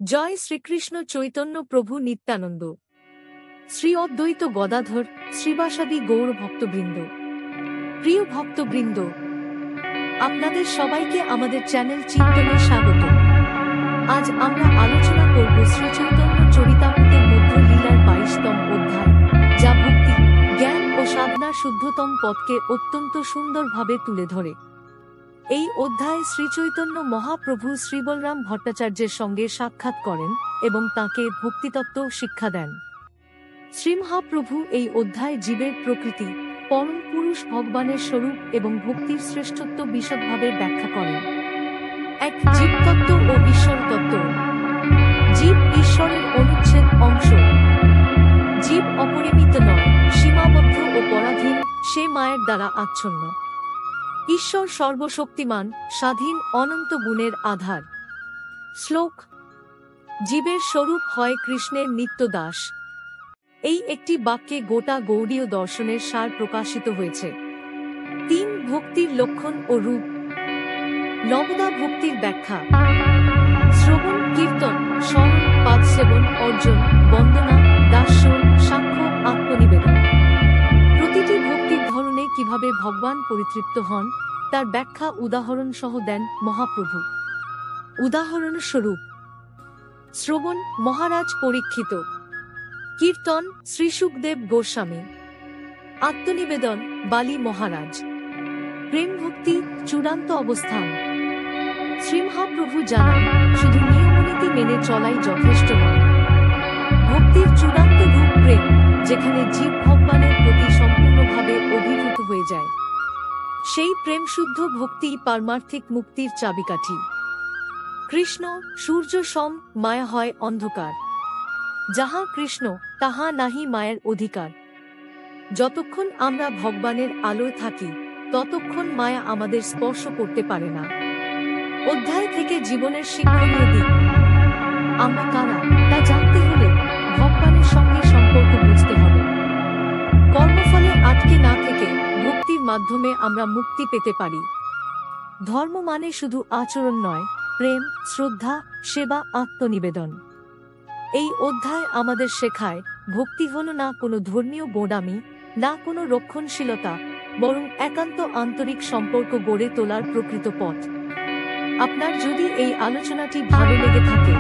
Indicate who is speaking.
Speaker 1: জয় শ্রীকৃষ্ণ চৈতন্য প্রভু নিত্যানন্দ। শ্রী অদ্বৈত গদাধর শ্রীবাসাদি গৌর ভক্তবৃন্দ, প্রিয় ভক্তবৃন্দ, আপনাদের সবাইকে আমাদের চ্যানেল চিন্তনে স্বাগত। আজ আমরা আলোচনা করব শ্রীচৈতন্য চরিতামৃতের মধ্য লীলার 22তম অধ্যায়, যা ভক্তি, জ্ঞান ও সাধনার শুদ্ধতম পথকে অত্যন্ত সুন্দরভাবে তুলে ধরে। এই অধ্যায়ে শ্রীচৈতন্য মহাপ্রভু শ্রীবলরাম ভট্টাচার্যের সঙ্গে সাক্ষাৎ করেন এবং তাঁকে ভক্তিতত্ত্ব শিক্ষা দেন। শ্রীমহাপ্রভু এই অধ্যায়ে জীবের প্রকৃতি, পরম পুরুষ ভগবানের স্বরূপ এবং ভক্তির শ্রেষ্ঠত্ব বিশদভাবে ব্যাখ্যা করেন। এক, জীবতত্ত্ব ও ঈশ্বরতত্ত্ব। জীব ঈশ্বরের অনুচ্ছেদ অংশ। জীব অপরিমিত নয়, সীমাবদ্ধ ও পরাধীন, সে মায়ের দ্বারা আচ্ছন্ন। ঈশ্বর সর্বশক্তিমান, স্বাধীন, অনন্ত গুণের আধার। শ্লোক: জীবের স্বরূপ হয় কৃষ্ণের নিত্য দাস। এই একটি বাক্যে গোটা গৌড়ীয় দর্শনের সার প্রকাশিত হয়েছে। ৩, ভক্তির লক্ষণ ও রূপ। নবদা ভক্তির ব্যাখ্যা: শ্রবণ, কীর্তন, স্মরণ, পাদসেবন, অর্জন, বন্দনা, দাস্য, সাক্ষ্য, আত্মনিবেদন। প্রতিটি ভক্তির ধরনে কিভাবে ভগবান পরিতৃপ্ত হন তার ব্যাখ্যা উদাহরণ সহ দেন মহাপ্রভু। উদাহরণস্বরূপ: শ্রবণ, মহারাজ পরীক্ষিত; কীর্তন, শ্রী শুকদেব গোস্বামী; আত্মনিবেদন, বালি মহারাজ। প্রেম ভক্তি চূড়ান্ত অবস্থান। শ্রীমহাপ্রভু জানান, শুধু নিয়মনীতি মেনে চলাই যথেষ্ট নয়। ভক্তির চূড়ান্ত রূপ প্রেম, যেখানে জীব ভগবানের প্রতি সম্পূর্ণভাবে অভিভূত হয়ে যায়। সেই প্রেম শুদ্ধ ভক্তিই পারমার্থিক মুক্তির চাবিকাঠি। কৃষ্ণ সূর্য সম, মায়া হয় অন্ধকার। যাহা কৃষ্ণ, তাহা নাহি মায়ের অধিকার। যতক্ষণ আমরা ভগবানের আলোয় থাকি, ততক্ষণ মায়া আমাদের স্পর্শ করতে পারে না। অধ্যায় থেকে জীবনের শিক্ষণীয় দিক। আমরা কারা তা জানতে হলে ভগবানের সঙ্গে সম্পর্ক বুঝতে হবে। কর্মফলে আটকে না থেকে ভক্তির মাধ্যমে আমরা মুক্তি পেতে পারি। ধর্ম মানে শুধু আচরণ নয়, প্রেম, শ্রদ্ধা, সেবা, আত্মনিবেদন। এই অধ্যায় আমাদের শেখায়, ভক্তি হল না কোনো ধর্মীয় গোঁড়ামি, না কোনো রক্ষণশীলতা, বরং একান্ত আন্তরিক সম্পর্ক গড়ে তোলার প্রকৃত পথ। আপনার যদি এই আলোচনাটি ভালো লেগে থাকে